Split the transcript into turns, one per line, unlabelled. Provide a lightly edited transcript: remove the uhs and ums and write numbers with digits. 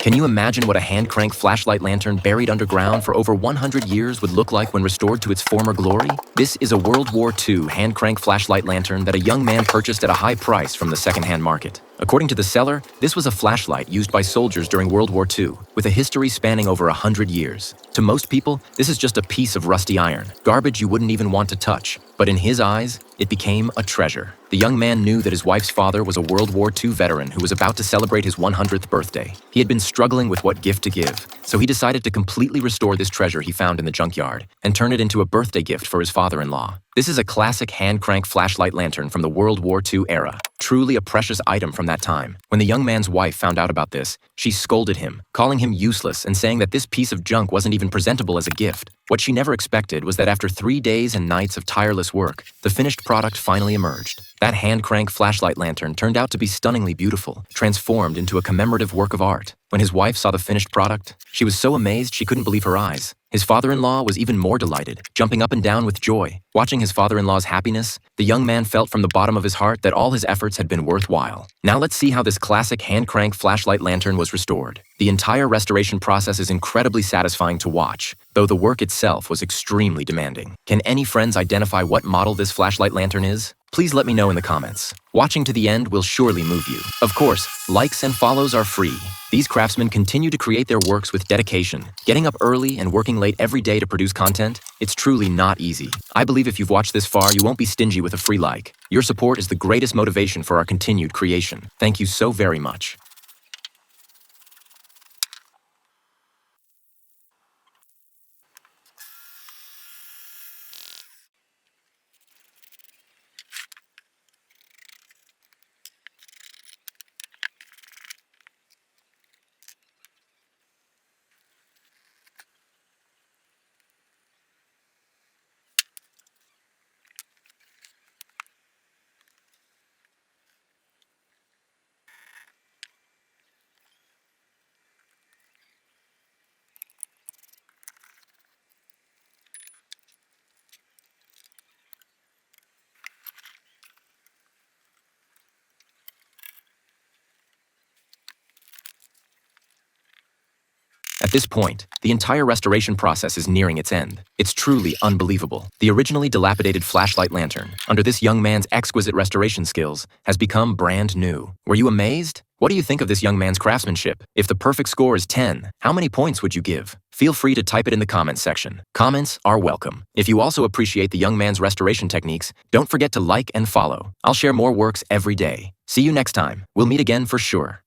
Can you imagine what a hand-crank flashlight lantern buried underground for over 100 years would look like when restored to its former glory? This is a World War II hand-crank flashlight lantern that a young man purchased at a high price from the second-hand market. According to the seller, this was a flashlight used by soldiers during World War II, with a history spanning over 100 years. To most people, this is just a piece of rusty iron, garbage you wouldn't even want to touch. But in his eyes, it became a treasure. The young man knew that his wife's father was a World War II veteran who was about to celebrate his 100th birthday. He had been struggling with what gift to give, so he decided to completely restore this treasure he found in the junkyard and turn it into a birthday gift for his father-in-law. This is a classic hand-crank flashlight lantern from the World War II era, truly a precious item from that time. When the young man's wife found out about this, she scolded him, calling him useless and saying that this piece of junk wasn't even presentable as a gift. What she never expected was that after 3 days and nights of tireless work, the finished product finally emerged. That hand-crank flashlight lantern turned out to be stunningly beautiful, transformed into a commemorative work of art. When his wife saw the finished product, she was so amazed she couldn't believe her eyes. His father-in-law was even more delighted, jumping up and down with joy. Watching his father-in-law's happiness, the young man felt from the bottom of his heart that all his efforts had been worthwhile. Now let's see how this classic hand-crank flashlight lantern was restored. The entire restoration process is incredibly satisfying to watch, though the work itself was extremely demanding. Can any friends identify what model this flashlight lantern is? Please let me know in the comments. Watching to the end will surely move you. Of course, likes and follows are free. These craftsmen continue to create their works with dedication. Getting up early and working late every day to produce content, it's truly not easy. I believe if you've watched this far, you won't be stingy with a free like. Your support is the greatest motivation for our continued creation. Thank you so very much. At this point, the entire restoration process is nearing its end. It's truly unbelievable. The originally dilapidated flashlight lantern, under this young man's exquisite restoration skills, has become brand new. Were you amazed? What do you think of this young man's craftsmanship? If the perfect score is 10, how many points would you give? Feel free to type it in the comments section. Comments are welcome. If you also appreciate the young man's restoration techniques, don't forget to like and follow. I'll share more works every day. See you next time. We'll meet again for sure.